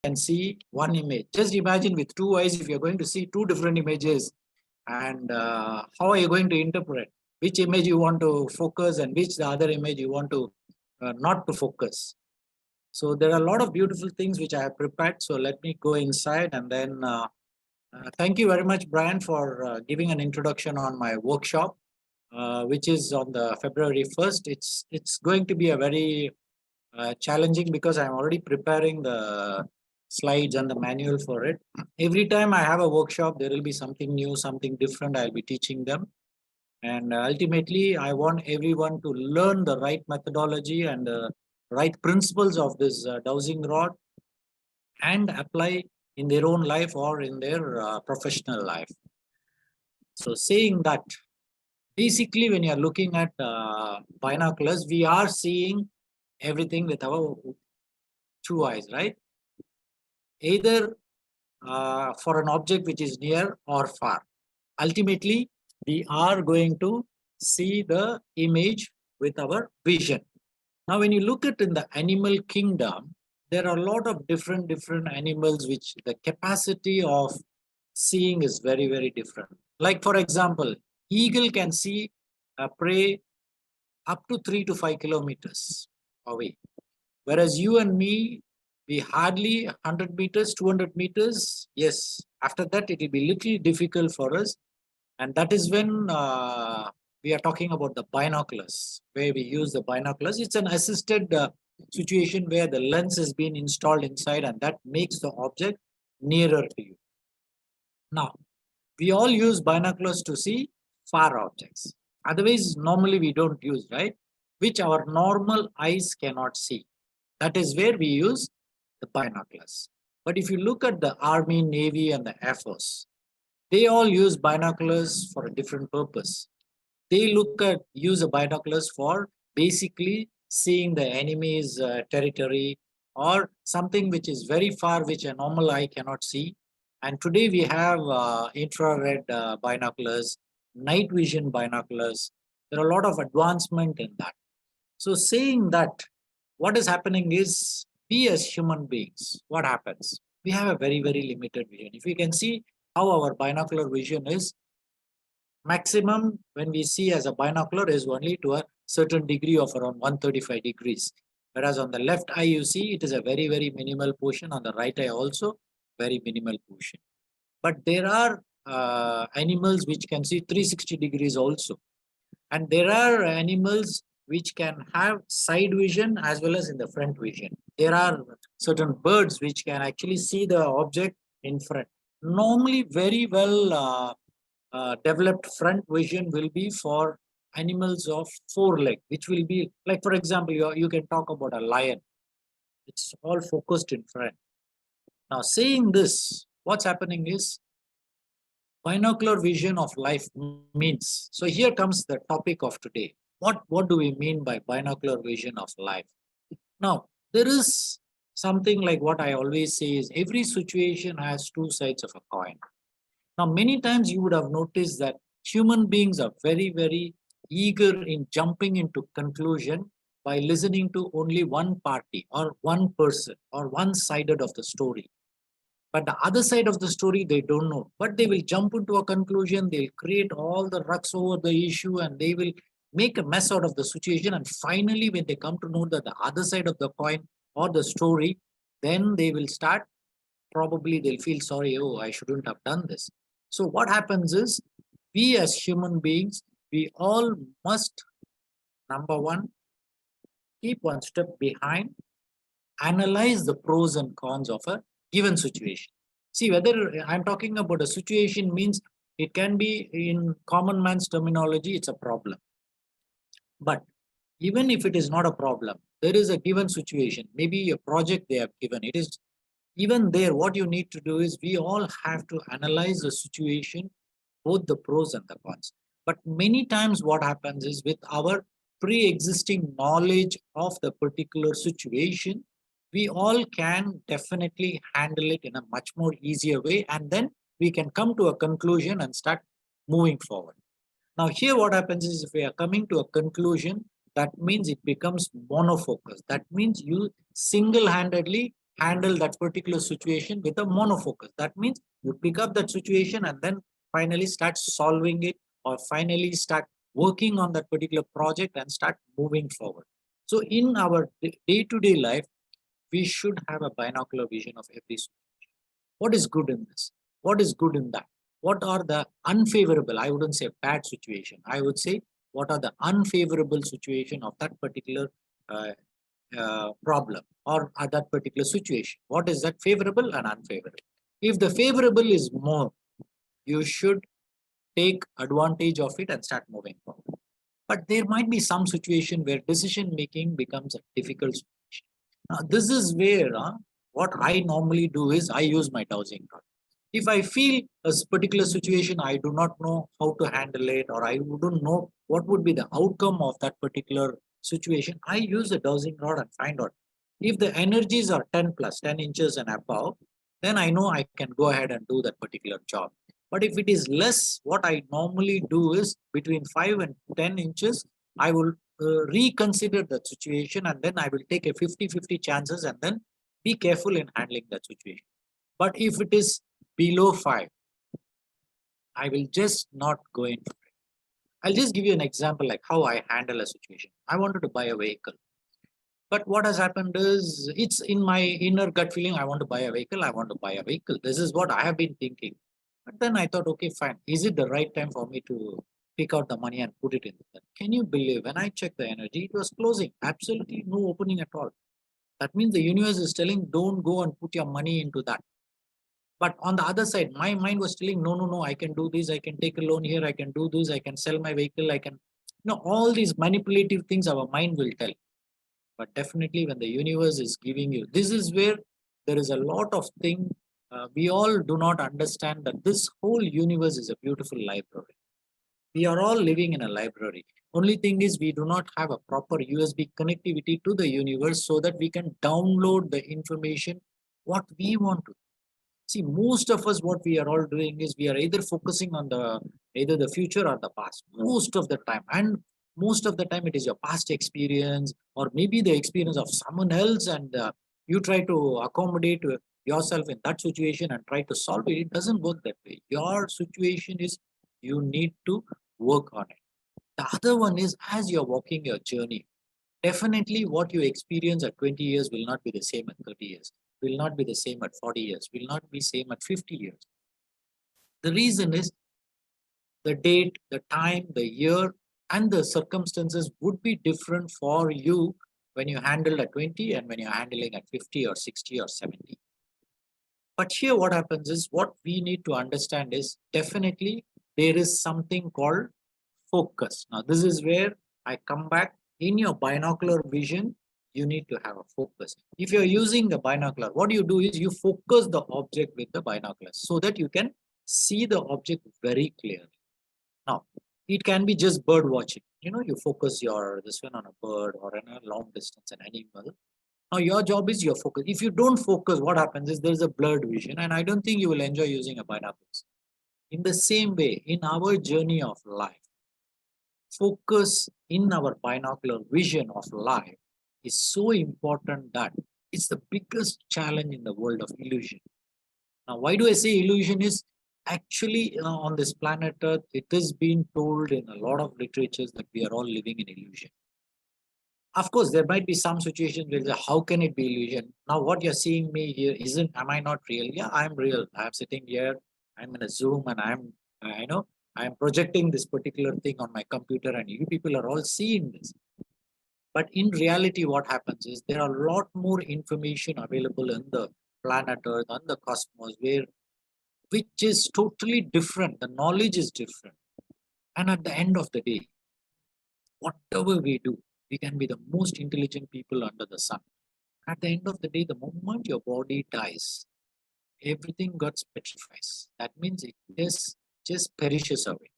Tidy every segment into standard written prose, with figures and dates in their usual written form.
can see one image. Just imagine with two eyes, if you're going to see two different images, and how are you going to interpret which image you want to focus and which the other image you want to not to focus. So there are a lot of beautiful things which I have prepared. So let me go inside and then thank you very much, Brian, for giving an introduction on my workshop, which is on the February 1st. It's going to be a very challenging because I'm already preparing the slides and the manual for it. Every time I have a workshop, there will be something new, something different I'll be teaching them. And ultimately, I want everyone to learn the right methodology and the right principles of this dowsing rod and apply in their own life or in their professional life. So saying that, basically when you're looking at binoculars, we are seeing everything with our two eyes, right? Either for an object which is near or far. Ultimately, we are going to see the image with our vision. Now, when you look at in the animal kingdom, there are a lot of different animals which the capacity of seeing is very, very different. Like for example, eagle can see a prey up to 3 to 5 kilometers away. Whereas you and me, we hardly 100 meters, 200 meters. Yes, after that, it will be little difficult for us. And that is when we are talking about the binoculars, where we use the binoculars. It's an assisted situation where the lens has been installed inside and that makes the object nearer to you. Now, we all use binoculars to see far objects. Otherwise, normally we don't use, right? Which our normal eyes cannot see. That is where we use the binoculars. But if you look at the Army, Navy, and the Air Force, they all use binoculars for a different purpose. They use the binoculars for basically seeing the enemy's territory or something which is very far, which a normal eye cannot see. And today we have infrared binoculars, night vision binoculars. There are a lot of advancement in that. So saying that, what is happening is we as human beings, what happens? We have a very, very limited vision. If you can see how our binocular vision is, maximum when we see as a binocular is only to a certain degree of around 135 degrees. Whereas on the left eye, you see it is a very, very minimal portion. On the right eye also, very minimal portion. But there are animals which can see 360 degrees also. And there are animals which can have side vision as well as in the front vision. There are certain birds which can actually see the object in front. Normally, very well developed front vision will be for animals of four legs, which will be like, for example, you can talk about a lion. It's all focused in front. Now, saying this, what's happening is binocular vision of life means. So here comes the topic of today. What do we mean by binocular vision of life? Now, there is something like what I always say is every situation has two sides of a coin. Now, many times you would have noticed that human beings are very, very eager in jumping into conclusion by listening to only one party or one person or one-sided of the story. But the other side of the story, they don't know. But they will jump into a conclusion, they'll create all the rucks over the issue and they will make a mess out of the situation. And finally, when they come to know that the other side of the coin or the story, then they will start, probably they'll feel sorry, oh, I shouldn't have done this. So what happens is, we as human beings, we all must, number one, keep one step behind, analyze the pros and cons of a given situation. See, whether I'm talking about a situation means it can be in common man's terminology, it's a problem. But even if it is not a problem, there is a given situation, maybe a project they have given, it is even there, what you need to do is we all have to analyze the situation, both the pros and the cons. But many times what happens is with our pre-existing knowledge of the particular situation, we all can definitely handle it in a much more easier way. And then we can come to a conclusion and start moving forward. Now here what happens is if we are coming to a conclusion, that means it becomes monofocus. That means you single-handedly handle that particular situation with a monofocus. That means you pick up that situation and then finally start solving it, or finally start working on that particular project and start moving forward. So in our day-to-day life, we should have a binocular vision of every situation. What is good in this? What is good in that? What are the unfavorable? I wouldn't say bad situation. I would say what are the unfavorable situation of that particular uh, problem or that particular situation. What is that favorable and unfavorable? If the favorable is more, you should take advantage of it and start moving forward. But there might be some situation where decision making becomes a difficult situation. Now, this is where what I normally do is I use my dowsing rod. If I feel a particular situation, I do not know how to handle it, or I wouldn't know what would be the outcome of that particular situation, I use the dowsing rod and find out. If the energies are 10 plus, 10 inches and above, then I know I can go ahead and do that particular job. But if it is less, what I normally do is between 5 and 10 inches, I will reconsider the situation, and then I will take a 50-50 chances and then be careful in handling that situation. But if it is below 5, I will just not go in for it. I'll just give you an example like how I handle a situation. I wanted to buy a vehicle. But what has happened is it's in my inner gut feeling, I want to buy a vehicle, I want to buy a vehicle. This is what I have been thinking. But then I thought, okay, fine. Is it the right time for me to pick out the money and put it in that? Can you believe when I checked the energy, it was closing. Absolutely no opening at all. That means the universe is telling, don't go and put your money into that. But on the other side, my mind was telling, no, no, no, I can do this. I can take a loan here. I can do this. I can sell my vehicle. I can, all these manipulative things our mind will tell. But definitely when the universe is giving you, this is where there is a lot of thing. We all do not understand that this whole universe is a beautiful library. We are all living in a library. Only thing is we do not have a proper USB connectivity to the universe so that we can download the information what we want to. See, most of us, what we are all doing is we are either focusing on either the future or the past, most of the time. And most of the time it is your past experience or maybe the experience of someone else, and you try to accommodate yourself in that situation and try to solve it. It doesn't work that way. Your situation is you need to work on it. The other one is as you're walking your journey, definitely what you experience at 20 years will not be the same at 30 years, will not be the same at 40 years, will not be same at 50 years. The reason is the date, the time, the year, and the circumstances would be different for you when you handle at 20 and when you're handling at 50 or 60 or 70. But here what happens is what we need to understand is definitely there is something called focus. Now this is where I come back. In your binocular vision, you need to have a focus. If you're using the binocular, what you do is you focus the object with the binoculars so that you can see the object very clearly. Now, it can be just bird watching. You focus this one on a bird or on a long distance, an animal. Now, your job is your focus. If you don't focus, what happens is there's a blurred vision, and I don't think you will enjoy using a binoculars. In the same way, in our journey of life, focus in our binocular vision of life is so important that it's the biggest challenge in the world of illusion. Now, why do I say illusion is actually on this planet Earth, it is being told in a lot of literatures that we are all living in illusion. Of course, there might be some situations where how can it be illusion? Now, what you're seeing me here am I not real? Yeah, I'm real. I'm sitting here, I'm in a Zoom, and I'm projecting this particular thing on my computer, and you people are all seeing this. But in reality, what happens is there are a lot more information available in the planet Earth and the cosmos which is totally different. The knowledge is different. And at the end of the day, whatever we do, we can be the most intelligent people under the sun. At the end of the day, the moment your body dies, everything got petrifies. That means it just perishes away.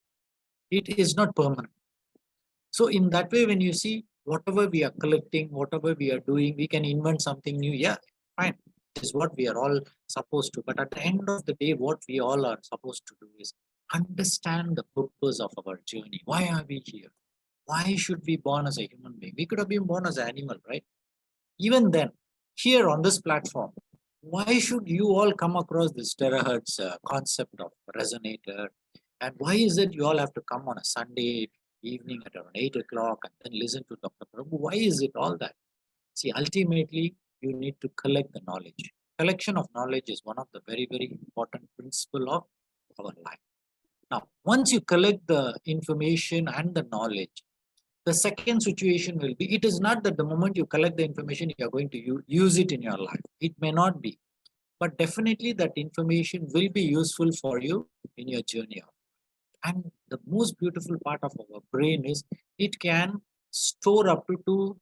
It is not permanent. So in that way, when you see whatever we are collecting, whatever we are doing, we can invent something new. Yeah, fine. It is what we are all supposed to. But at the end of the day, what we all are supposed to do is understand the purpose of our journey. Why are we here? Why should we be born as a human being? We could have been born as an animal, right? Even then, here on this platform, Why should you all come across this terahertz concept of resonator? And why is it you all have to come on a Sunday evening at around 8 o'clock and then listen to Dr. Prabhu? Why is it all that? See, ultimately, you need to collect the knowledge. Collection of knowledge is one of the very, very important principle of our life. Now, once you collect the information and the knowledge, the second situation will be, it is not that the moment you collect the information, you are going to use it in your life. It may not be, but definitely that information will be useful for you in your journey. And the most beautiful part of our brain is it can store up to 2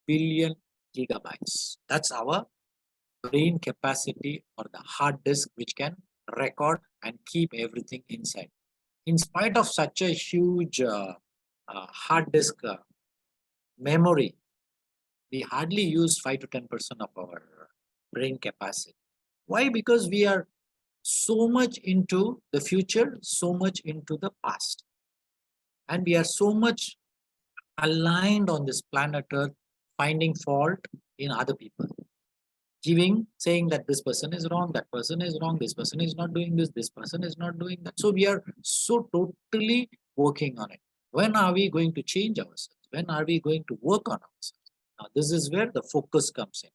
billion gigabytes. That's our brain capacity, or the hard disk which can record and keep everything inside. In spite of such a huge hard disk memory, we hardly use 5 to 10% of our brain capacity. Why? Because we are so much into the future, so much into the past, and we are so much aligned on this planet Earth, finding fault in other people, saying that this person is wrong, that person is wrong, this person is not doing this person is not doing that. So we are so totally working on it. When are we going to change ourselves? When are we going to work on ourselves? Now, this is where the focus comes in.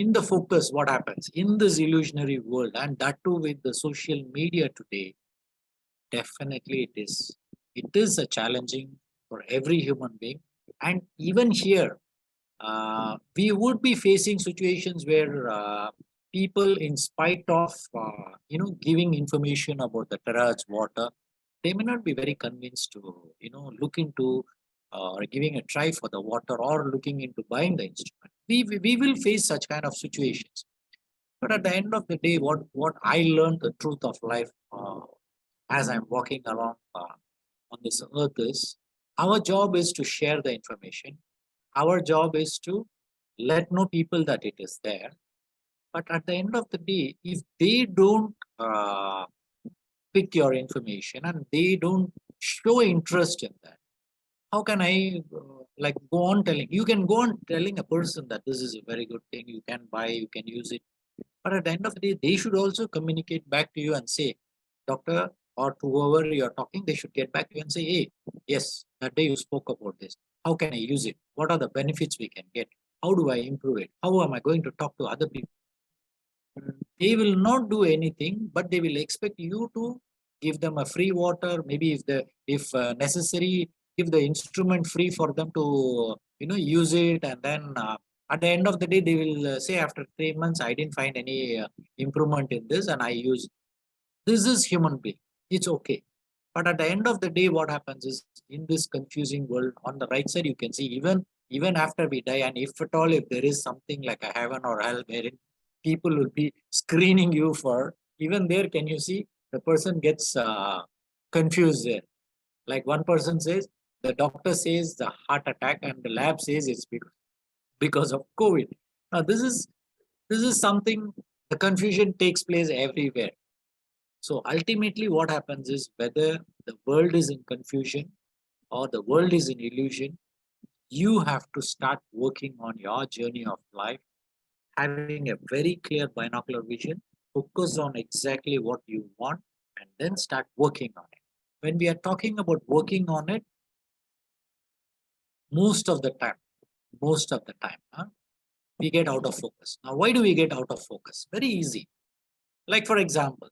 In the focus, what happens in this illusionary world, and that too with the social media today, definitely it is a challenging for every human being. And even here, we would be facing situations where people, in spite of giving information about the terahertz water, they may not be very convinced to look into or giving a try for the water, or looking into buying the instrument. We will face such kind of situations. But at the end of the day, what I learned the truth of life as I'm walking along on this earth is, our job is to share the information. Our job is to let know people that it is there. But at the end of the day, if they don't pick your information and they don't show interest in that, how can I go on telling? You can go on telling a person that this is a very good thing, you can buy, you can use it. But at the end of the day, they should also communicate back to you and say, doctor, or to whoever you're talking, they should get back to you and say, hey, yes, that day you spoke about this. How can I use it? What are the benefits we can get? How do I improve it? How am I going to talk to other people? They will not do anything, but they will expect you to give them a free water. Maybe if necessary, give the instrument free for them to use it, and then at the end of the day, they will say after 3 months, I didn't find any improvement in this, and I use. This is human being. It's okay. But at the end of the day, what happens is, in this confusing world, on the right side, you can see even after we die, and if at all, if there is something like a heaven or hell wherein people will be screening you for, even there, can you see the person gets confused there? Like one person says, the doctor says the heart attack, and the lab says it's because of COVID. Now, this is something, the confusion takes place everywhere. So ultimately, what happens is, whether the world is in confusion or the world is in illusion, you have to start working on your journey of life, having a very clear binocular vision, focus on exactly what you want, and then start working on it. When we are talking about working on it, most of the time, we get out of focus. Now, why do we get out of focus? Very easy. Like, for example,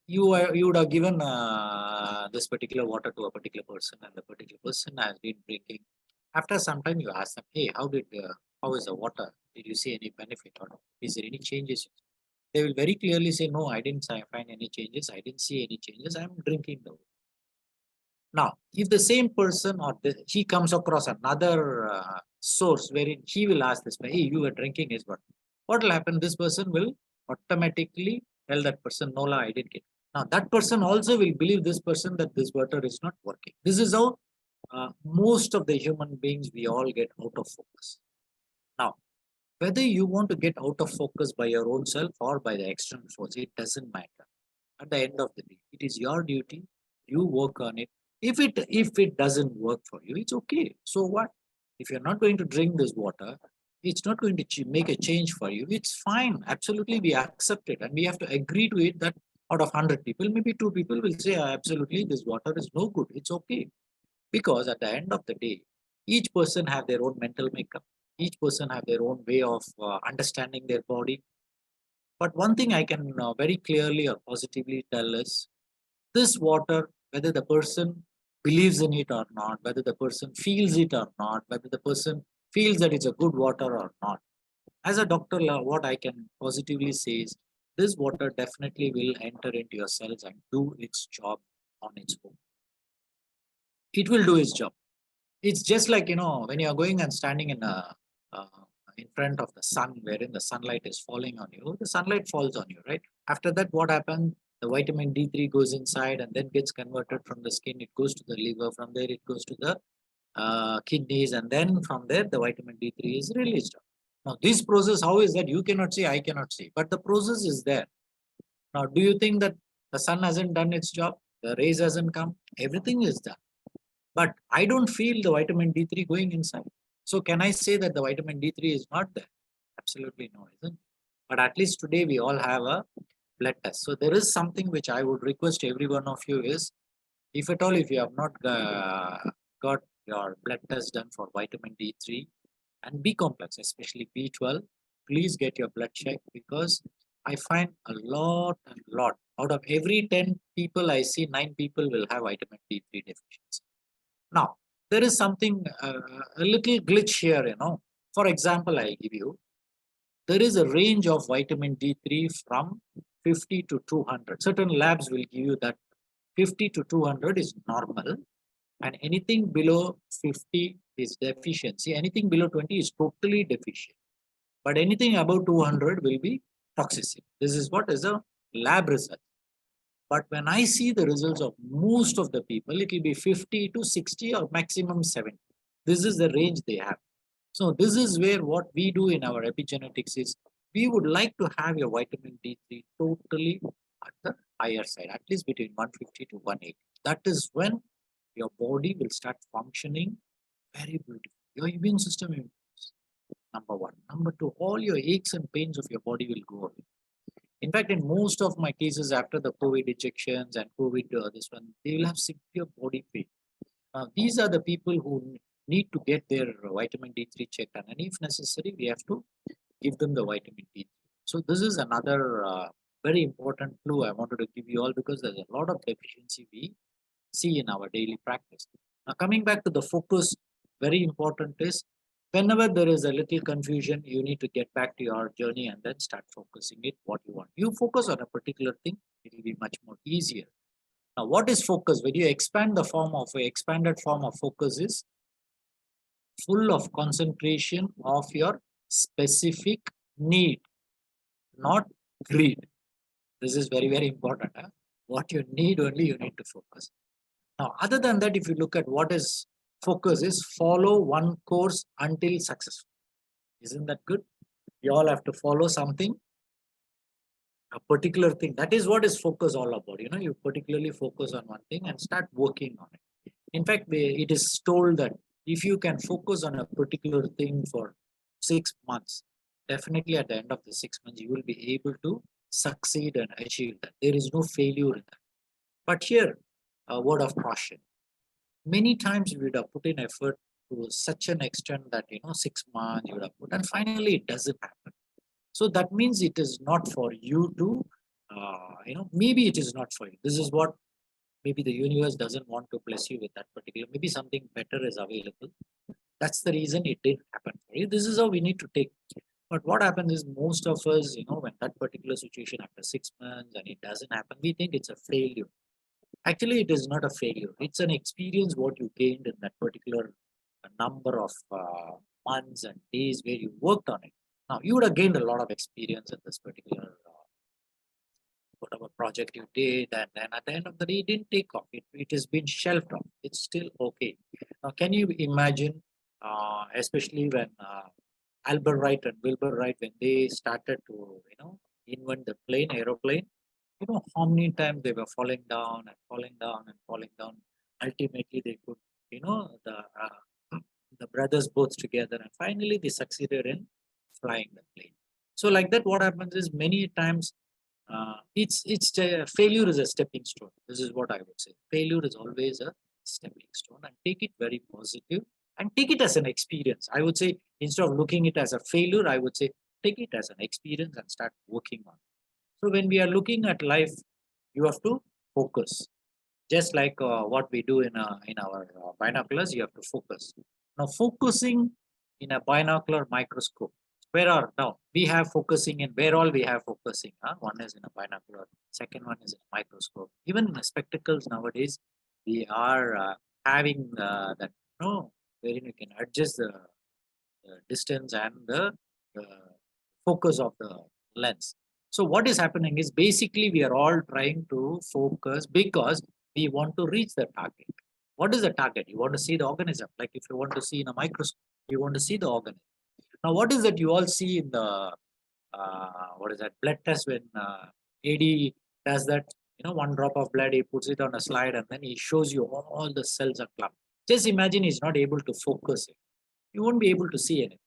you would have given this particular water to a particular person, and the particular person has been drinking. After some time, you ask them, hey, how is the water? Did you see any benefit, or is there any changes? They will very clearly say, no, I didn't find any changes, I didn't see any changes, I'm drinking the water. Now, if the same person, or he comes across another source wherein he will ask this, hey, you were drinking his water, what will happen? This person will automatically tell that person, no, I didn't get. Now, that person also will believe this person that this water is not working. This is how most of the human beings, we all get out of focus. Now, whether you want to get out of focus by your own self or by the external force, it doesn't matter. At the end of the day, it is your duty. You work on it. If it doesn't work for you, it's okay. So what? If you're not going to drink this water, it's not going to make a change for you. It's fine. Absolutely, we accept it and we have to agree to it that out of 100 people, maybe 2 people will say, absolutely, this water is no good. It's okay. Because at the end of the day, each person have their own mental makeup. Each person have their own way of understanding their body. But one thing I can very clearly or positively tell is this water, whether the person believes in it or not, whether the person feels it or not, whether the person feels that it's a good water or not. As a doctor, what I can positively say is this water definitely will enter into your cells and do its job on its own. It will do its job. It's just like, when you're going and standing uh, in front of the sun, wherein the sunlight is falling on you, the sunlight falls on you, right? After that, what happens? The vitamin D3 goes inside and then gets converted from the skin. It goes to the liver. From there, it goes to the kidneys. And then from there, the vitamin D3 is released. Now, this process, how is that? You cannot see, I cannot see. But the process is there. Now, do you think that the sun hasn't done its job? The rays hasn't come? Everything is done. But I don't feel the vitamin D3 going inside. So can I say that the vitamin D3 is not there? Absolutely no, isn't it? But at least today we all have a blood test. So there is something which I would request every one of you is, if at all, if you have not got your blood test done for vitamin D3 and B complex, especially B12, please get your blood checked, because I find a lot out of every 10 people I see, 9 people will have vitamin D3 deficiency. Now, there is something, a little glitch here, For example, I give you, there is a range of vitamin D3 from 50 to 200. Certain labs will give you that 50 to 200 is normal, and anything below 50 is deficiency. Anything below 20 is totally deficient. But anything above 200 will be toxicity. This is what is a lab result. But when I see the results of most of the people, it will be 50 to 60 or maximum 70. This is the range they have. So this is where what we do in our epigenetics is, we would like to have your vitamin D3 totally at the higher side, at least between 150 to 180. That is when your body will start functioning very beautifully. Your immune system improves, number one. Number two, all your aches and pains of your body will go away. In fact, in most of my cases after the COVID injections and COVID, this one, they will have severe body pain. These are the people who need to get their vitamin D3 checked, and if necessary, we have to give them the vitamin D3. So this is another very important clue I wanted to give you all, because there's a lot of deficiency we see in our daily practice. Now, coming back to the focus, very important is, whenever there is a little confusion, you need to get back to your journey and then start focusing it what you want. You focus on a particular thing, it will be much more easier. Now, what is focus? When you expand the form of expanded form of focus is full of concentration of your specific need, not greed. This is very, very important. Huh? What you need only you need to focus. Now, other than that, if you look at what is focus, is follow one course until successful. Isn't that good? You all have to follow something, a particular thing. That is what is focus all about. You particularly focus on one thing and start working on it. In fact, it is told that if you can focus on a particular thing for 6 months, definitely at the end of the 6 months, you will be able to succeed and achieve that. There is no failure in that. But here, a word of caution. Many times we would have put in effort to such an extent that 6 months you would have put, and finally it doesn't happen. So that means it is not for you to, maybe it is not for you. This is what maybe the universe doesn't want to bless you with that particular. Maybe something better is available. That's the reason it didn't happen for you. This is how we need to take. But what happens is, most of us, when that particular situation after 6 months and it doesn't happen, we think it's a failure. Actually, it is not a failure. It's an experience what you gained in that particular number of months and days where you worked on it. Now, you would have gained a lot of experience in this particular whatever project you did, and then at the end of the day, it didn't take off. It has been shelved off. It's still okay. Now, can you imagine, especially when Albert Wright and Wilbur Wright, when they started to, invent the aeroplane, how many times they were falling down and falling down and falling down. Ultimately, they could, the the brothers both together, and finally they succeeded in flying the plane. So like that, what happens is many times failure is a stepping stone. This is what I would say. Failure is always a stepping stone, and take it very positive and take it as an experience. I would say instead of looking it as a failure, I would say take it as an experience and start working on it. So when we are looking at life, you have to focus. Just like what we do in our binoculars, you have to focus. Now, focusing in a binocular microscope. Where are now we have focusing in where all we have focusing? One is in a binocular, second one is in a microscope. Even in the spectacles nowadays, we are having that wherein you can adjust the distance and the focus of the lens. So what is happening is basically we are all trying to focus because we want to reach the target. What is the target? You want to see the organism. Like if you want to see in a microscope, you want to see the organism. Now, what is that you all see in the what is that blood test when AD does that? One drop of blood, he puts it on a slide and then he shows you all the cells are clumped. Just imagine he's not able to focus it. You won't be able to see anything.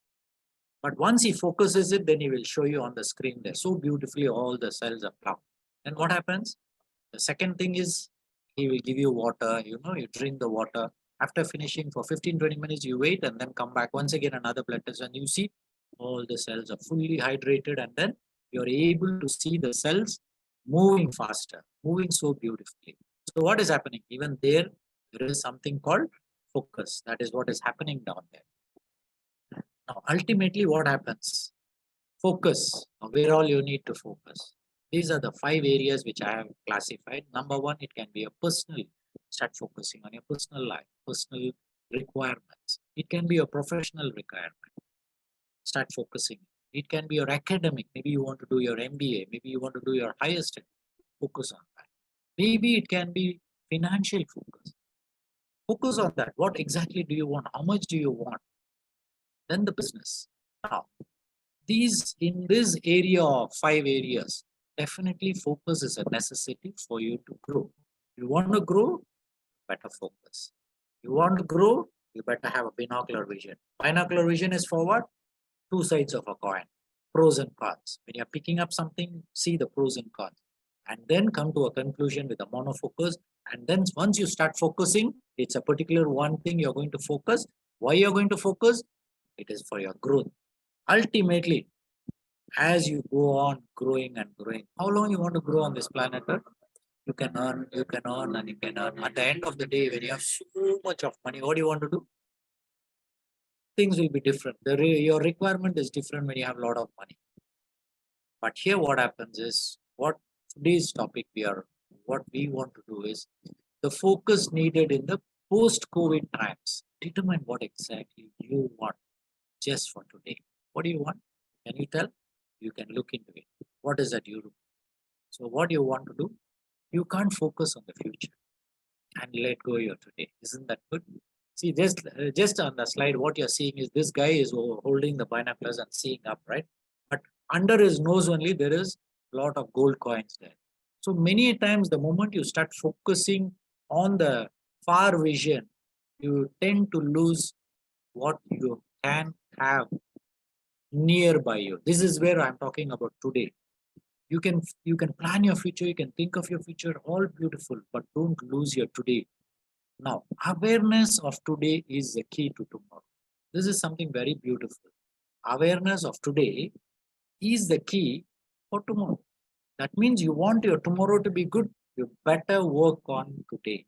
But once he focuses it, then he will show you on the screen there. So beautifully, all the cells are plugged. And what happens? The second thing is he will give you water. You drink the water. After finishing for 15-20 minutes, you wait and then come back once again another blood test, and you see all the cells are fully hydrated, and then you're able to see the cells moving faster, moving so beautifully. So what is happening? Even there is something called focus. That is what is happening down there. Now, ultimately, what happens? Focus. Where all you need to focus. These are the 5 areas which I have classified. Number 1, it can be a personal. Start focusing on your personal life, personal requirements. It can be a professional requirement. Start focusing. It can be your academic. Maybe you want to do your MBA. Maybe you want to do your higher study. Focus on that. Maybe it can be financial focus. Focus on that. What exactly do you want? How much do you want? Then the business. Now, in this area of 5 areas, definitely focus is a necessity for you to grow. You want to grow, better focus. You want to grow, you better have a binocular vision. Binocular vision is for what? 2 sides of a coin, pros and cons. When you're picking up something, see the pros and cons, and then come to a conclusion with a monofocus. And then once you start focusing, it's a particular one thing you're going to focus. Why you're going to focus? It is for your growth. Ultimately, as you go on growing and growing, how long you want to grow on this planet Earth? You can earn, and you can earn. At the end of the day, when you have so much of money, what do you want to do? Things will be different. Your requirement is different when you have a lot of money. But here what happens is, what today's topic what we want to do is the focus needed in the post-COVID times. Determine what exactly you want just for today. What do you want? Can you tell? You can look into it. What is that you do? So what you want to do? You can't focus on the future and let go your today. Isn't that good? See, just on the slide, what you're seeing is this guy is holding the binoculars and seeing up, right? But under his nose only, there is a lot of gold coins there. So many times, the moment you start focusing on the far vision, you tend to lose what you can have nearby you. This is where I'm talking about today. You can plan your future, you can think of your future, all beautiful, but don't lose your today. Now, awareness of today is the key to tomorrow. This is something very beautiful. Awareness of today is the key for tomorrow. That means you want your tomorrow to be good, you better work on today.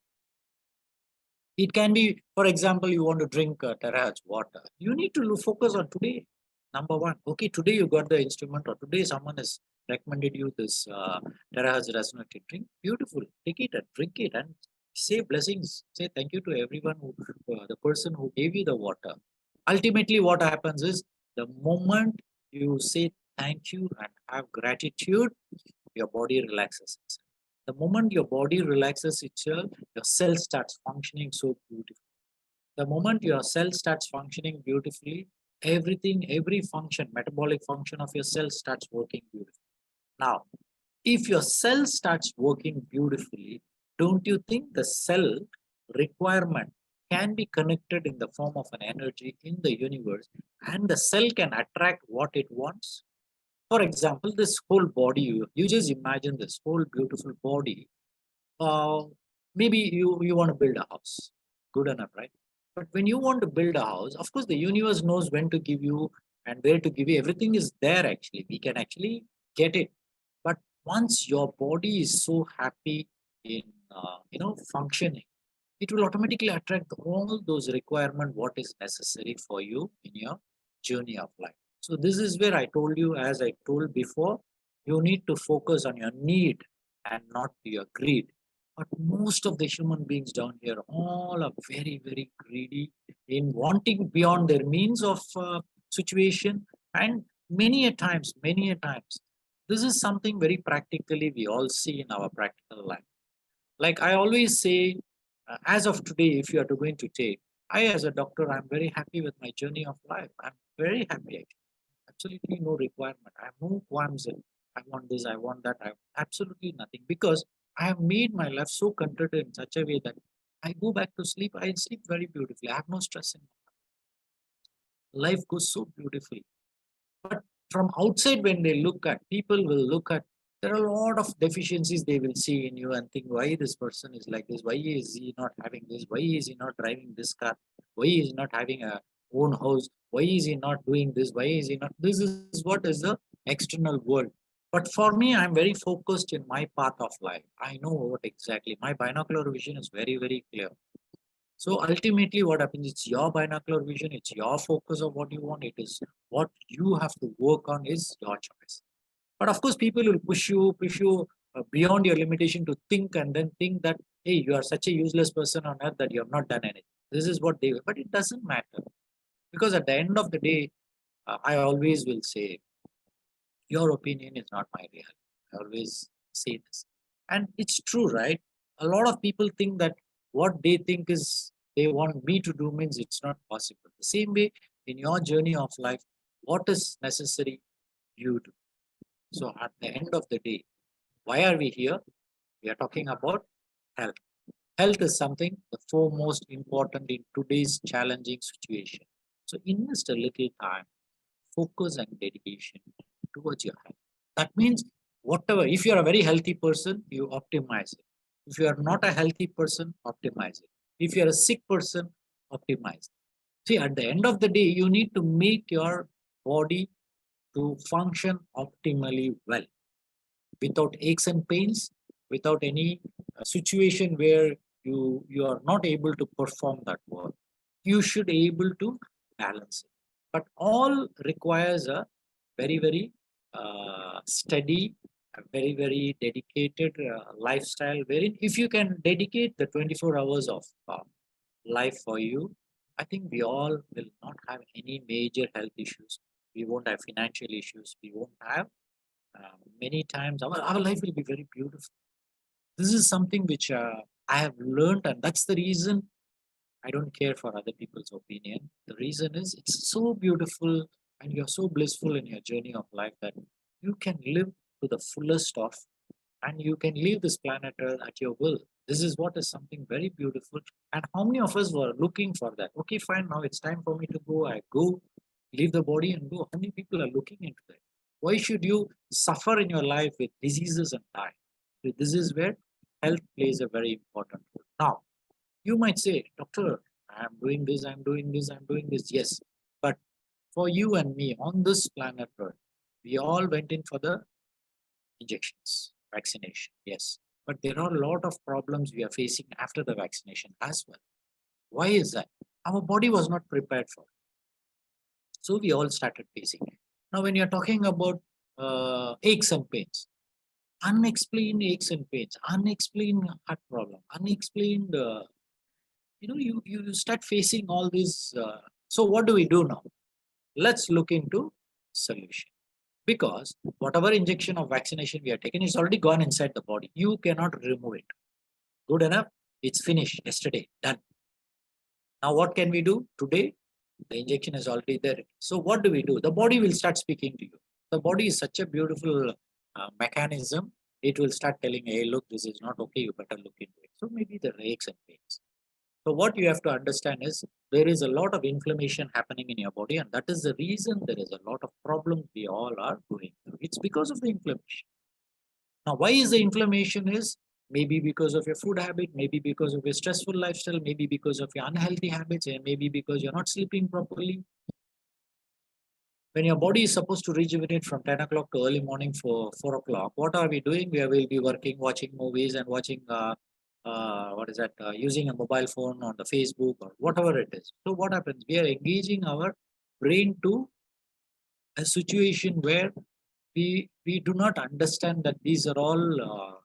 It can be, for example, you want to drink terahertz water. You need to focus on today. Number 1, okay, today you got the instrument, or today someone has recommended you this terahertz resonating drink. Beautiful. Take it and drink it and say blessings. Say thank you to everyone the person who gave you the water. Ultimately, what happens is the moment you say thank you and have gratitude, your body relaxes itself. The moment your body relaxes itself, your cell starts functioning so beautifully. The moment your cell starts functioning beautifully, every function, metabolic function of your cell starts working beautifully. Now, if your cell starts working beautifully, don't you think the cell requirement can be connected in the form of an energy in the universe, and the cell can attract what it wants. For example, this whole body, you just imagine this whole beautiful body. uh, Maybe you want to build a house. Good enough, right? But when you want to build a house, of course the universe knows when to give you and where to give you. Everything is there. Actually, we can actually get it. But once your body is so happy in functioning, it will automatically attract all those requirement what is necessary for you in your journey of life. So this is where I told you, as I told before, you need to focus on your need and not your greed. But most of the human beings down here all are very, very greedy in wanting beyond their means of situation. And many a times, this is something very practically we all see in our practical life. Like I always say, as of today, if you are going to take, I as a doctor, I'm very happy with my journey of life. I'm very happy. Absolutely no requirement. I have no qualms in. I want this, I want that. I have absolutely nothing, because I have made my life so contented in such a way that I go back to sleep. I sleep very beautifully. I have no stress in life. Goes so beautifully. But from outside, when they look at, people will look at, there are a lot of deficiencies they will see in you and think, why this person is like this? Why is he not having this? Why is he not driving this car? Why is he not having a own house? Why is he not doing this? Why is he not? This is what is the external world. But for me, I'm very focused in my path of life. I know what exactly. My binocular vision is very, very clear. So ultimately, what happens? It's your binocular vision. It's your focus of what you want. It is what you have to work on. Is your choice. But of course, people will push you beyond your limitation to think, and then think that, hey, you are such a useless person on earth that you have not done anything. This is what they. But it doesn't matter, because at the end of the day, I always will say, your opinion is not my reality. I always say this. And it's true, right? A lot of people think that what they think is they want me to do means it's not possible. The same way in your journey of life, what is necessary, you do. So at the end of the day, why are we here? We are talking about health. Health is something the foremost important in today's challenging situation. So invest a little time, focus and dedication towards your health. That means whatever, if you are a very healthy person, you optimize it. If you are not a healthy person, optimize it. If you are a sick person, optimize it. See, at the end of the day, you need to make your body to function optimally well, without aches and pains, without any situation where you are not able to perform that work. You should able to balance it. But all requires a very, very steady, a very, very dedicated lifestyle, wherein if you can dedicate the 24 hours of life for you, I think we all will not have any major health issues. We won't have financial issues. We won't have many times our life will be very beautiful. This is something which I have learned, and that's the reason I don't care for other people's opinion. The reason is it's so beautiful and you're so blissful in your journey of life that you can live to the fullest of, and you can leave this planet Earth at your will. This is what is something very beautiful. And how many of us were looking for that? Okay, fine, now it's time for me to go. I go, leave the body and go. How many people are looking into that? Why should you suffer in your life with diseases and die? So this is where health plays a very important role. Now, you might say, Doctor, I'm doing this, I'm doing this, I'm doing this. Yes. But for you and me on this planet Earth, we all went in for the injections, vaccination. Yes. But there are a lot of problems we are facing after the vaccination as well. Why is that? Our body was not prepared for it. So we all started facing it. Now, when you're talking about aches and pains, unexplained aches and pains, unexplained heart problem, unexplained you start facing all these. So what do we do now? Let's look into solution, because whatever injection of vaccination we are taking is already gone inside the body. You cannot remove it. Good enough. It's finished yesterday. Done. Now what can we do today? The injection is already there. So what do we do? The body will start speaking to you. The body is such a beautiful mechanism. It will start telling, hey, look, this is not okay. You better look into it. So maybe the aches and pains. So what you have to understand is there is a lot of inflammation happening in your body, and that is the reason there is a lot of problems we all are going through. It's because of the inflammation. Now, why is the inflammation is? Maybe because of your food habit, maybe because of your stressful lifestyle, maybe because of your unhealthy habits, and maybe because you're not sleeping properly. When your body is supposed to rejuvenate from 10 o'clock to early morning for 4 o'clock, what are we doing? We will be working, watching movies and watching, using a mobile phone on the Facebook or whatever it is. So what happens? We are engaging our brain to a situation where we do not understand that these are all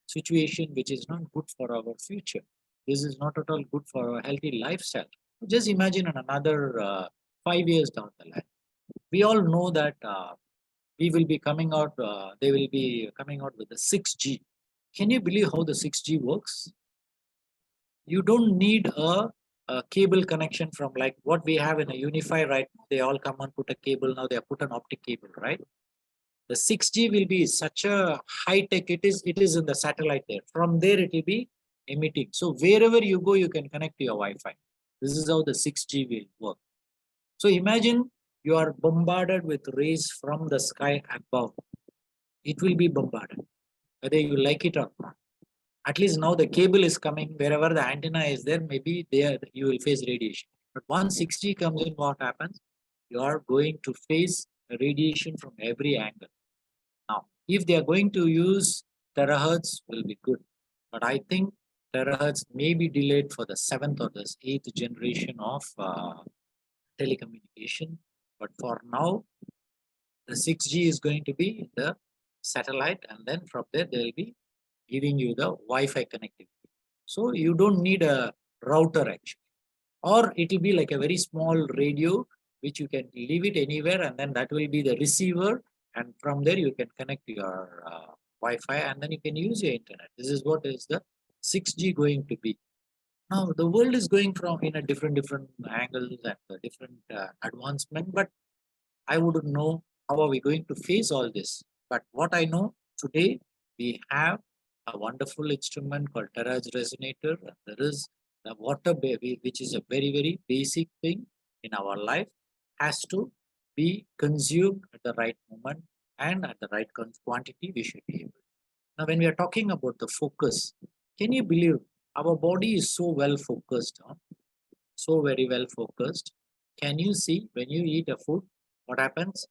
situation which is not good for our future. This is not at all good for our healthy lifestyle. Just imagine in another 5 years down the line, we all know that we will be coming out, they will be coming out with the 6G. Can you believe how the 6G works? You don't need a cable connection from like what we have in a Unify right now. They all come and put a cable. Now they have put an optic cable, right? The 6G will be such a high tech. It is in the satellite there. From there it will be emitting. So wherever you go, you can connect to your Wi-Fi. This is how the 6G will work. So imagine you are bombarded with rays from the sky above. It will be bombarded, whether you like it or not. At least now the cable is coming wherever the antenna is there, maybe there you will face radiation. But once 6G comes in, what happens? You are going to face radiation from every angle. Now, if they are going to use terahertz, will be good. But I think terahertz may be delayed for the seventh or the eighth generation of telecommunication. But for now, the 6G is going to be the satellite, and then from there they will be giving you the Wi-Fi connectivity. So you don't need a router actually, or it will be like a very small radio which you can leave it anywhere, and then that will be the receiver, and from there you can connect your Wi-Fi, and then you can use your internet. This is what is the 6G going to be. Now the world is going from in a different angles and a different advancement, but I wouldn't know how are we going to face all this. But what I know today, we have a wonderful instrument called terahertz resonator. And there is the water baby, which is a very basic thing in our life, has to be consumed at the right moment and at the right quantity. We should be able. Now, when we are talking about the focus, can you believe our body is so well focused, so very well focused? Can you see when you eat a food, what happens?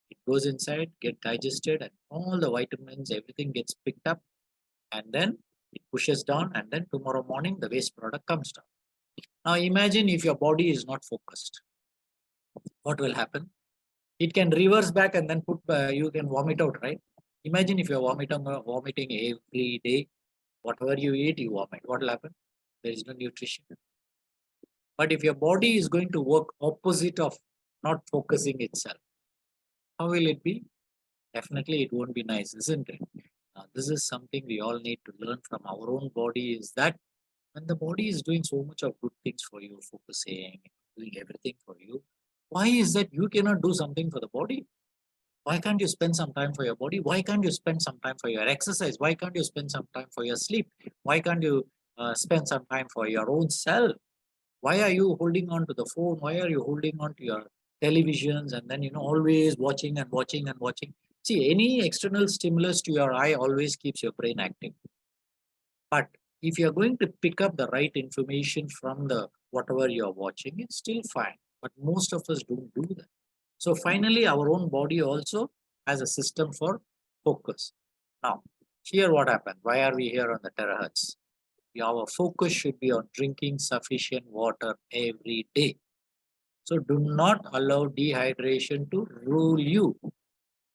It goes inside, get digested, and all the vitamins, everything gets picked up, and then it pushes down, and then tomorrow morning the waste product comes down. Now imagine if your body is not focused, what will happen? It can reverse back and then put you can vomit out, right? Imagine if you're vomiting every day, whatever you eat, you vomit. What will happen? There is no nutrition. But if your body is going to work opposite of not focusing itself, how will it be? Definitely it won't be nice, isn't it? This is something we all need to learn from our own body, is that when the body is doing so much of good things for you, focusing, doing everything for you, why is that you cannot do something for the body? Why can't you spend some time for your body? Why can't you spend some time for your exercise? Why can't you spend some time for your sleep? Why can't you spend some time for your own self? Why are you holding on to the phone? Why are you holding on to your televisions and then always watching and watching and watching? See, any external stimulus to your eye always keeps your brain active. But if you're going to pick up the right information from the whatever you're watching, it's still fine. But most of us don't do that. So finally, our own body also has a system for focus. Now, here what happened? Why are we here on the terahertz? Our focus should be on drinking sufficient water every day. So do not allow dehydration to rule you.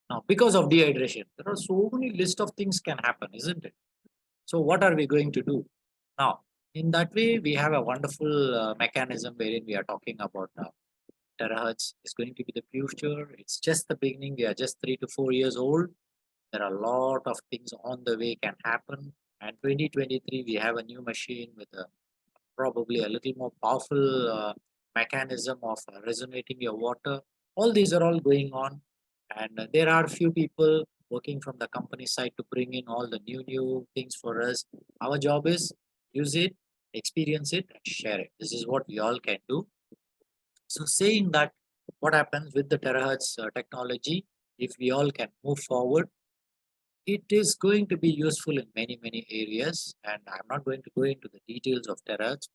Now, because of dehydration, there are so many list of things can happen, isn't it? So what are we going to do? Now, in that way, we have a wonderful mechanism wherein we are talking about terahertz is going to be the future. It's just the beginning. We are just 3 to 4 years old. There are a lot of things on the way can happen. And 2023, we have a new machine with probably a little more powerful mechanism of resonating your water. All these are all going on. And there are few people working from the company side to bring in all the new things for us. Our job is use it experience it and share it. This is what we all can do. So saying that, what happens with the terahertz technology, if we all can move forward, it is going to be useful in many, many areas. And I'm not going to go into the details of terahertz,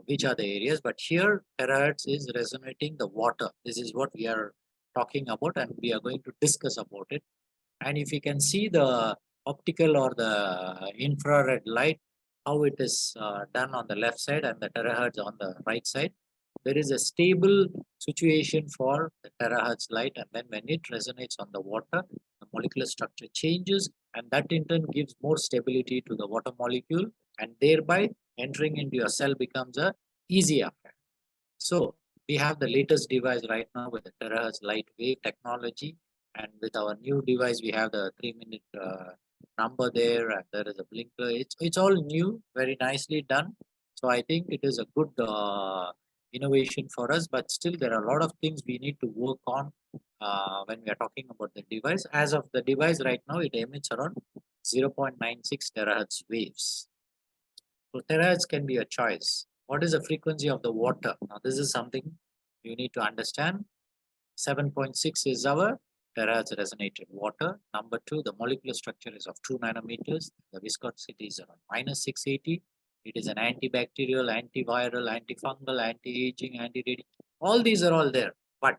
which are the areas, but here terahertz is resonating the water. This is what we are talking about, and we are going to discuss about it. And if you can see the optical or the infrared light, how it is done on the left side and the terahertz on the right side, there is a stable situation for the terahertz light, and then when it resonates on the water, the molecular structure changes, and that in turn gives more stability to the water molecule, and thereby entering into your cell becomes a easy affair. So we have the latest device right now with the terahertz light wave technology, and with our new device we have the 3-minute number there, and there is a blinker. It's all new, very nicely done. So I think it is a good innovation for us, but still there are a lot of things we need to work on when we are talking about the device. As of the device right now, it emits around 0.96 terahertz waves. So terahertz can be a choice. What is the frequency of the water? Now this is something you need to understand. 7.6 is our terahertz resonated water. Number 2, the molecular structure is of 2 nanometers. The viscosity is around -680. It is an antibacterial, antiviral, antifungal, anti-aging, anti-radiation. All these are all there. But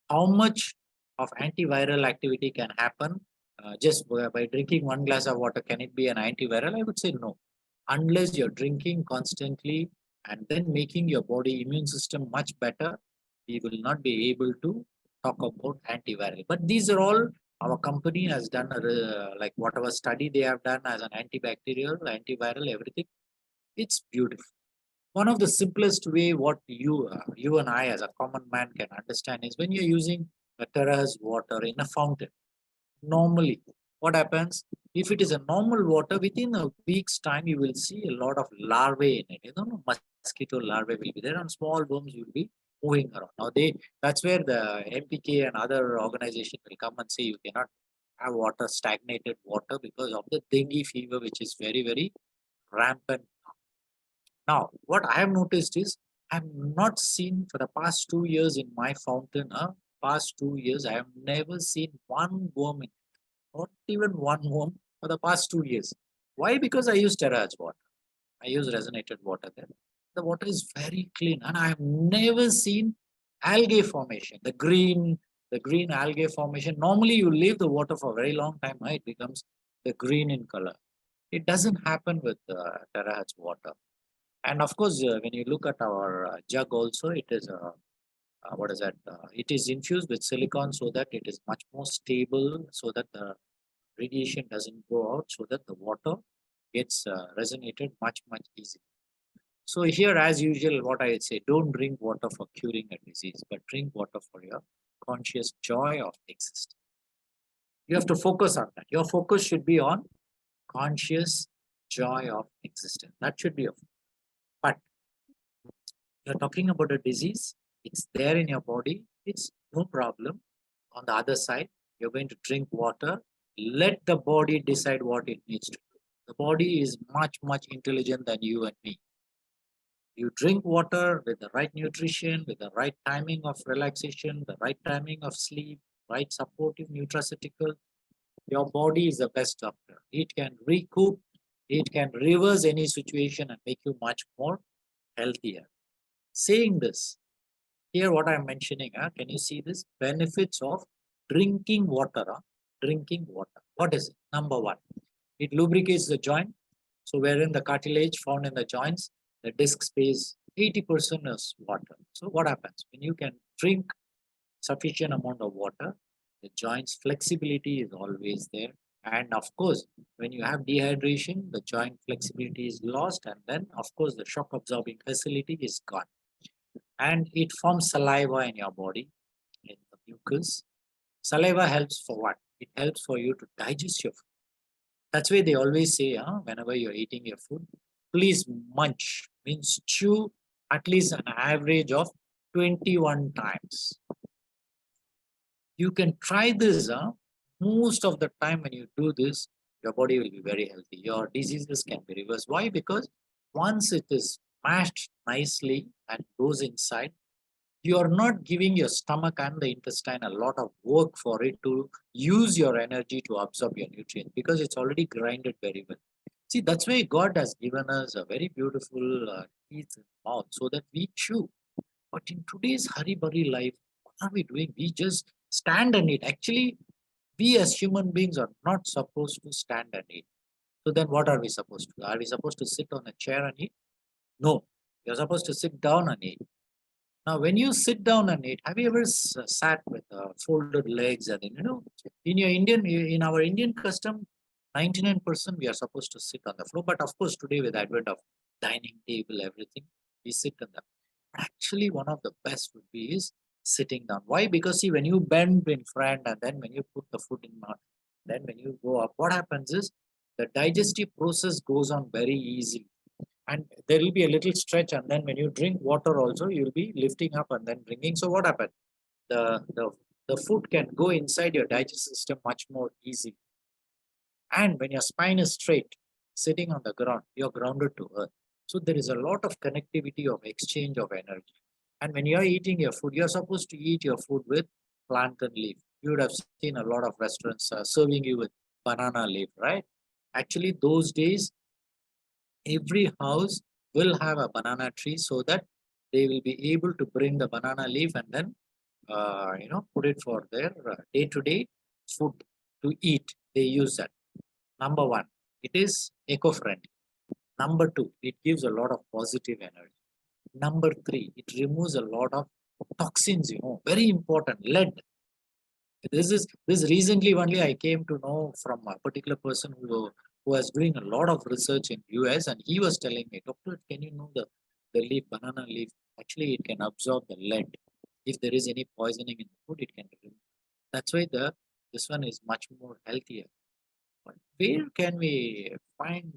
how much of antiviral activity can happen just by drinking 1 glass of water? Can it be an antiviral? I would say no. Unless you're drinking constantly and then making your body immune system much better, we will not be able to talk about antiviral. But these are all our company has done, like whatever study they have done as an antibacterial, antiviral, everything. It's beautiful. One of the simplest way what you and I as a common man can understand is when you're using a terrace water in a fountain. Normally, what happens if it is a normal water, within a week's time you will see a lot of larvae in it. You know, mosquito larvae will be there, and small worms will be moving around. Now that's where the MPK and other organization will come and say you cannot have water, stagnated water, because of the dengue fever, which is very, very rampant. Now, what I have noticed is I have not seen for the past 2 years in my fountain, past 2 years, I have never seen one worm, not even one worm for the past 2 years. Why? Because I use terrace water. I use resonated water there. The water is very clean, and I have never seen algae formation. The green algae formation. Normally, you leave the water for a very long time, it becomes the green in color. It doesn't happen with terrace water. And of course, when you look at our jug also, it is what is that? It is infused with silicon so that it is much more stable, so that the radiation doesn't go out, so that the water gets resonated much, much easier. So here, as usual, what I say, don't drink water for curing a disease, but drink water for your conscious joy of existing. You have to focus on that. Your focus should be on conscious joy of existence. That should be your focus. But you're talking about a disease, it's there in your body, it's no problem. On the other side, you're going to drink water, let the body decide what it needs to do. The body is much, much intelligent than you and me. You drink water with the right nutrition, with the right timing of relaxation, the right timing of sleep, right supportive nutraceutical. Your body is the best doctor. It can recoup, it can reverse any situation and make you much more healthier. Saying this, here what I'm mentioning, can you see this? Benefits of drinking water. Drinking water. What is it? Number one, it lubricates the joint. So wherein the cartilage found in the joints, the disc space, 80% is water. So what happens? When you can drink sufficient amount of water, the joint's flexibility is always there. And of course, when you have dehydration, the joint flexibility is lost, and then of course the shock absorbing facility is gone. And it forms saliva in your body, in the mucus. Saliva helps for what? It helps for you to digest your food. That's why they always say, whenever you're eating your food, please munch, means chew at least an average of 21 times. You can try this. Most of the time when you do this, your body will be very healthy. Your diseases can be reversed. Why? Because Once it is mashed nicely and goes inside, you are not giving your stomach and the intestine a lot of work for it to use your energy to absorb your nutrients because it's already grinded very well. See, that's why God has given us a very beautiful teeth and mouth so that we chew. But in today's hurry-burry life, what are we doing? We just stand and eat. Actually, we as human beings are not supposed to stand and eat. So then what are we supposed to do? Are we supposed to sit on a chair and eat? No. You're supposed to sit down and eat. Now, when you sit down and eat, have you ever sat with folded legs? And in our Indian custom, 99% we are supposed to sit on the floor. But of course, today with the advent of dining table, everything, we sit on the. Actually, one of the best would be is sitting down. Why? Because see, when you bend in front and then when you put the foot in mouth, then when you go up, what happens is the digestive process goes on very easily and there will be a little stretch and then when you drink water also you'll be lifting up and then bringing. So what happened, the food can go inside your digestive system much more easy. And when your spine is straight sitting on the ground, you're grounded to earth. So there is a lot of connectivity of exchange of energy. And when you're eating your food, you're supposed to eat your food with plantain leaf. You would have seen a lot of restaurants serving you with banana leaf, right? Actually those days every house will have a banana tree so that they will be able to bring the banana leaf and then put it for their day-to-day food to eat. They use that. Number one, it is eco-friendly. Number two, it gives a lot of positive energy. Number three, it removes a lot of toxins, very important, lead. This recently only I came to know from a particular person who was doing a lot of research in US and he was telling me, Doctor, can you know the leaf, banana leaf, actually it can absorb the lead. If there is any poisoning in the food, it can remove. That's why this one is much more healthier. But where can we find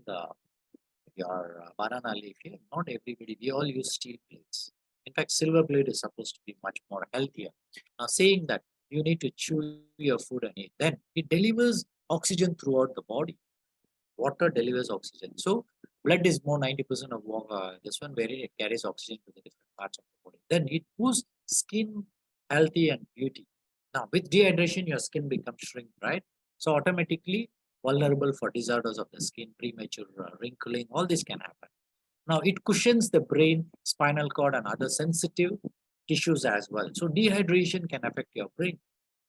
your banana leaf here? Not everybody. We all use steel plates. In fact, silver plate is supposed to be much more healthier. Now, saying that you need to chew your food and eat, then it delivers oxygen throughout the body. Water delivers oxygen. So, blood is more 90% of water. This one where it carries oxygen to the different parts of the body. Then it boosts skin healthy and beauty. Now, with dehydration, your skin becomes shrink, right? So, automatically vulnerable for disorders of the skin, premature wrinkling, all this can happen. Now, it cushions the brain, spinal cord, and other sensitive tissues as well. So, dehydration can affect your brain.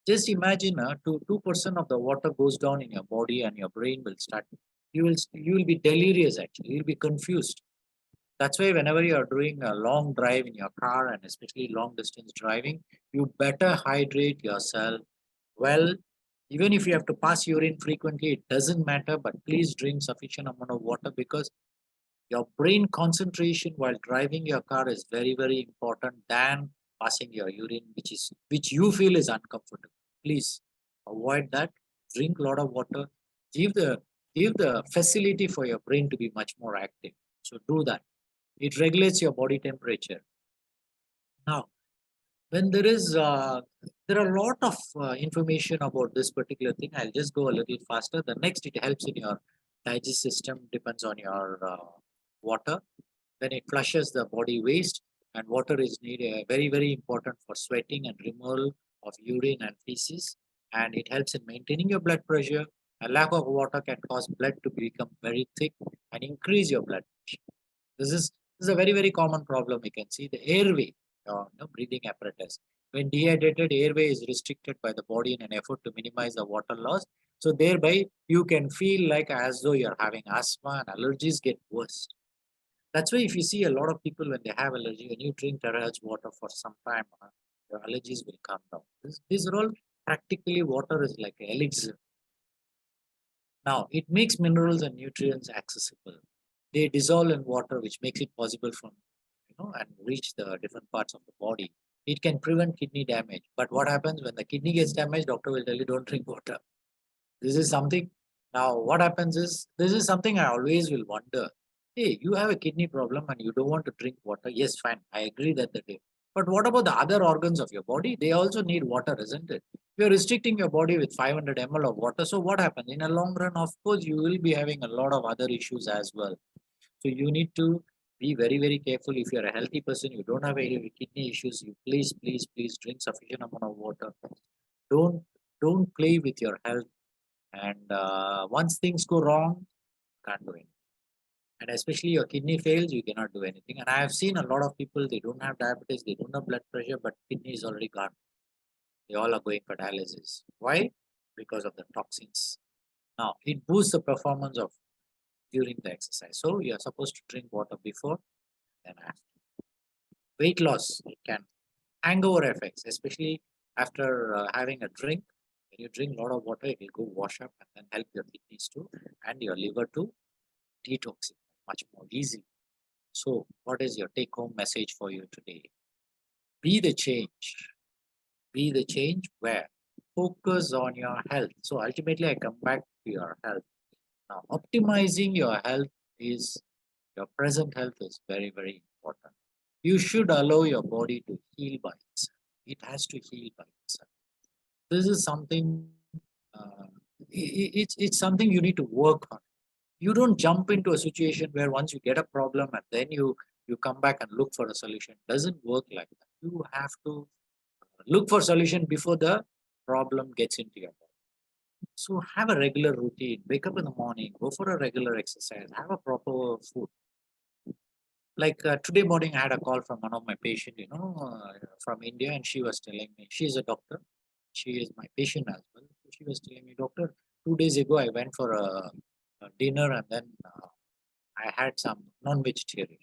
Just imagine 2% of the water goes down in your body and your brain will start. You will be delirious actually. You'll be confused. That's why whenever you are doing a long drive in your car and especially long distance driving, you better hydrate yourself well. Even if you have to pass urine frequently, it doesn't matter, but please drink sufficient amount of water because your brain concentration while driving your car is very, very important than passing your urine, which you feel is uncomfortable. Please avoid that. Drink a lot of water. Give the give the facility for your brain to be much more active. So do that. It regulates your body temperature. Now, when there are a lot of information about this particular thing. I'll just go a little faster. The next, it helps in your digestive system. Depends on your water. Then it flushes the body waste, and water is needed very important for sweating and removal of urine and feces. And it helps in maintaining your blood pressure. A lack of water can cause blood to become very thick and increase your blood pressure. This is a very common problem. You can see the airway, breathing apparatus. When dehydrated, airway is restricted by the body in an effort to minimize the water loss. So thereby, you can feel like as though you're having asthma and allergies get worse. That's why if you see a lot of people when they have allergy, when you drink Taraj water for some time, your allergies will come down. These are all practically water is like an elixir. Now, it makes minerals and nutrients accessible. They dissolve in water, which makes it possible for and reach the different parts of the body. It can prevent kidney damage. But what happens when the kidney gets damaged? Doctor will tell you don't drink water. This is something. Now, what happens is this is something I always will wonder. Hey, you have a kidney problem and you don't want to drink water. Yes, fine. I agree that the day. But what about the other organs of your body? They also need water, isn't it? You're restricting your body with 500 ml of water. So what happens? In a long run, of course, you will be having a lot of other issues as well. So you need to be very, very careful. If you're a healthy person, you don't have any kidney issues, you please drink sufficient amount of water. Don't don't play with your health. And once things go wrong, can't do anything. And especially your kidney fails, you cannot do anything. And I have seen a lot of people, they don't have diabetes, they don't have blood pressure, but kidney is already gone. They all are going for dialysis. Why? Because of the toxins. Now, it boosts the performance of during the exercise. So you are supposed to drink water before and after. Weight loss, it can hangover effects, especially after having a drink. When you drink a lot of water, it will go wash up and then help your kidneys to and your liver to detoxify much more easy. So, what is your take home message for you today? Be the change. Be the change where? Focus on your health. So, ultimately, I come back to your health. Now, optimizing your health is your present health is very, very important. You should allow your body to heal by itself. It has to heal by itself. This is something, uh, it's something you need to work on. You don't jump into a situation where once you get a problem and then you come back and look for a solution. It doesn't work like that. You have to look for solution before the problem gets into your body. So have a regular routine. Wake up in the morning, go for a regular exercise, have a proper food. Like today morning, I had a call from one of my patient, from India, and she was telling me she's a doctor. She is my patient as well. So she was telling me, doctor, 2 days ago I went for a dinner and then I had some non-vegetarian.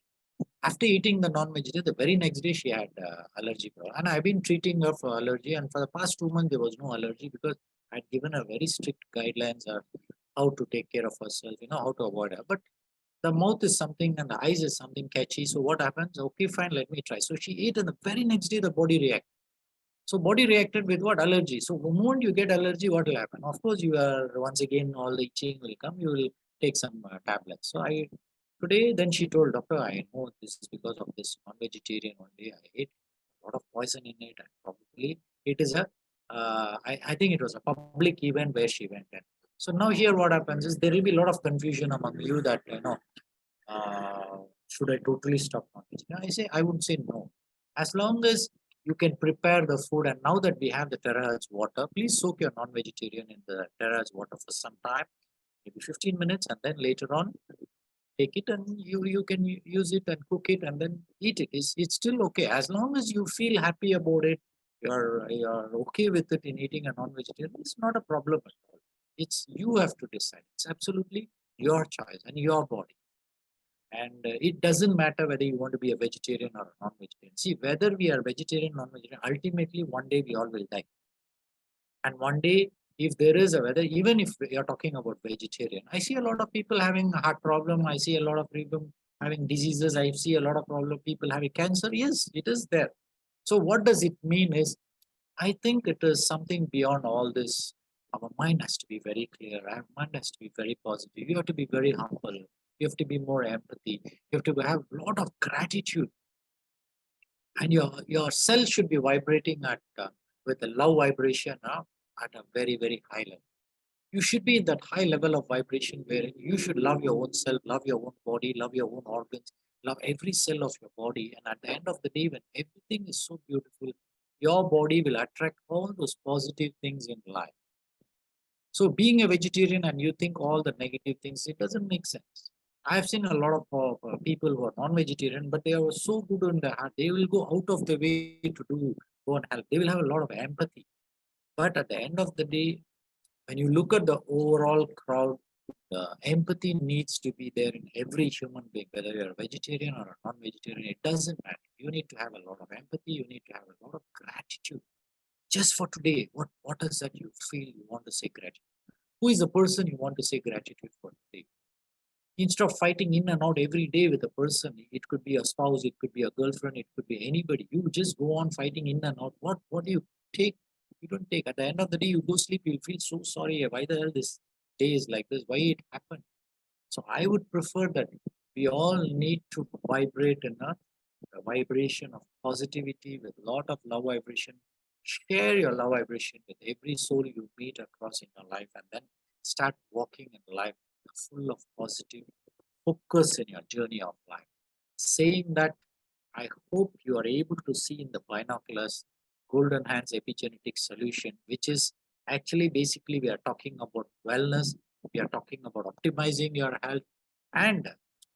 After eating the non-vegetarian, the very next day she had allergy problem, and I've been treating her for allergy. And for the past 2 months, there was no allergy because I'd given her very strict guidelines on how to take care of herself, how to avoid her. But the mouth is something and the eyes is something catchy. So what happens? Okay, fine, let me try. So she ate, and the very next day the body reacted. So body reacted with what? Allergy. So the moment you get allergy, what will happen? Of course, you are once again all the itching will come. You will take some tablets. So I today then she told doctor, I know this is because of this non-vegetarian only. I ate a lot of poison in it, and probably it is I think it was a public event where she went. And so now here what happens is there will be a lot of confusion among you that uh, should I totally stop non-vegetarian? I say I would say no. As long as you can prepare the food, and now that we have the terahertz water, please soak your non-vegetarian in the terahertz water for some time, maybe 15 minutes, and then later on take it and you can use it and cook it and then eat it. It's still okay as long as you feel happy about it. You're okay with it in eating a non-vegetarian. It's not a problem at all. It's you have to decide. It's absolutely your choice and your body. And it doesn't matter whether you want to be a vegetarian or a non-vegetarian. See, whether we are vegetarian, non-vegetarian, ultimately one day we all will die. And one day, if there is a whether, even if you're talking about vegetarian, I see a lot of people having a heart problem. I see a lot of people having diseases. I see a lot of problem people having cancer. Yes, it is there. So what does it mean is, I think it is something beyond all this. Our mind has to be very clear. Our mind has to be very positive. You have to be very humble. You have to be more empathy. You have to have a lot of gratitude, and your cell should be vibrating at with a low vibration at a very very high level. You should be in that high level of vibration where you should love your own self, love your own body, love your own organs, love every cell of your body. And at the end of the day, when everything is so beautiful, your body will attract all those positive things in life. So being a vegetarian and you think all the negative things, it doesn't make sense. I've seen a lot of people who are non-vegetarian, but they are so good in their heart. They will go out of the way to go and help. They will have a lot of empathy. But at the end of the day, when you look at the overall crowd, the empathy needs to be there in every human being, whether you're a vegetarian or a non-vegetarian. It doesn't matter. You need to have a lot of empathy. You need to have a lot of gratitude. Just for today, what is that you feel you want to say gratitude? Who is the person you want to say gratitude for today? Instead of fighting in and out every day with a person, it could be a spouse, it could be a girlfriend, it could be anybody. You just go on fighting in and out. What do you take? You don't take. At the end of the day, you go sleep, you feel so sorry. Why the hell this day is like this? Why it happened? So I would prefer that we all need to vibrate in a vibration of positivity with a lot of love vibration. Share your love vibration with every soul you meet across in your life, and then start walking in life full of positivity. focus in your journey of life. Saying that, I hope you are able to see in the binoculars golden hands epigenetic solution, which is actually basically we are talking about wellness, we are talking about optimizing your health. And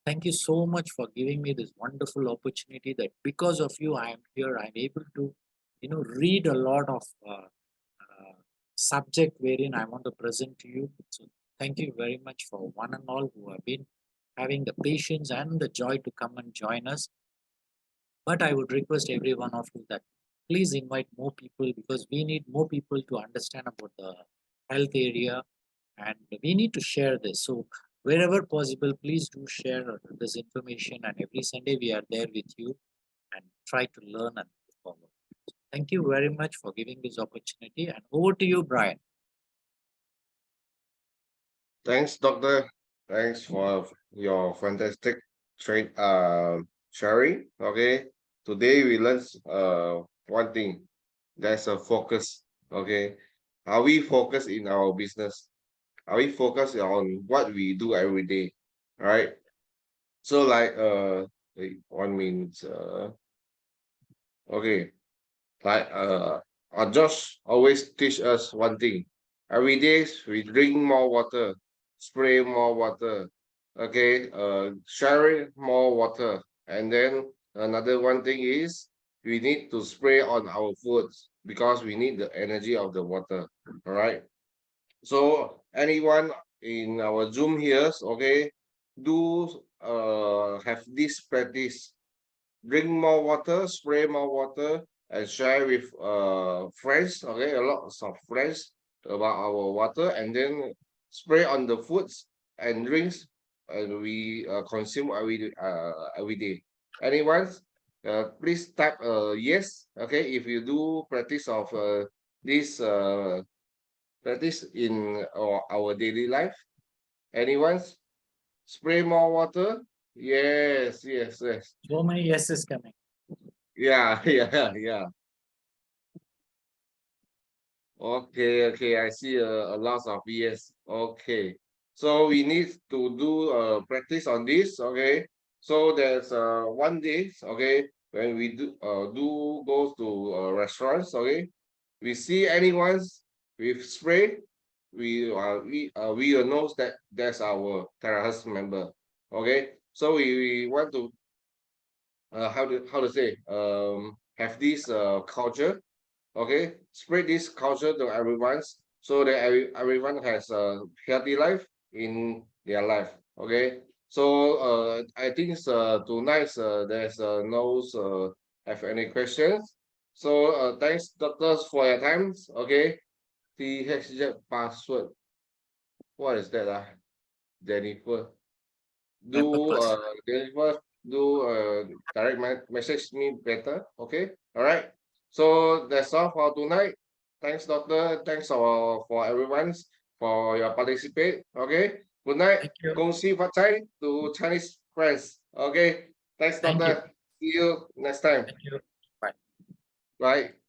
thank you so much for giving me this wonderful opportunity that because of you, I am here, I'm able to, read a lot of subject wherein I want to present to you. So thank you very much for one and all who have been having the patience and the joy to come and join us. But I would request every one of you that please invite more people because we need more people to understand about the health area and we need to share this. So wherever possible, please do share this information and every Sunday we are there with you and try to learn and move forward. Thank you very much for giving this opportunity and over to you, Brian. Thanks, Doctor. Thanks for your fantastic sharing. Okay. Today we learned one thing. There's a focus. Okay. Are we focused in our business? Are we focused on what we do every day? All right. So like wait, 1 minute. Okay. Like Josh always teach us one thing. Every day we drink more water, spray more water, okay, share more water. And then another one thing is we need to spray on our foods because we need the energy of the water. All right. So anyone in our Zoom here, okay, do have this practice. Drink more water, spray more water, and share with friends, okay, a lot of friends about our water, and then spray on the foods and drinks and we consume every day. Anyone, please type yes, okay, if you do practice of this practice in our daily life. Anyone? Spray more water? Yes, yes, yes. So many yeses coming. Yeah, yeah. Okay, I see a lot of yes. Okay, so we need to do practice on this. Okay, so there's one day. Okay, when we do go to restaurants. Okay, we see anyone with spray, we will know that that's our terrorist member. Okay, so we want to how to say have this culture, okay, spread this culture to everyone so that everyone has a healthy life in their life. Okay, so I think tonight there's no have any questions. So thanks doctors for your time. Okay, THZ password, what is that Jennifer? Jennifer, do direct message me better. Okay, all right. So that's all for tonight. Thanks, doctor. Thanks for everyone for your participate. Okay. Good night. Thank you. 恭喜发财 to Chinese friends. Okay. Thanks, Thank you. doctor. See you next time. Thank you. Bye. Bye.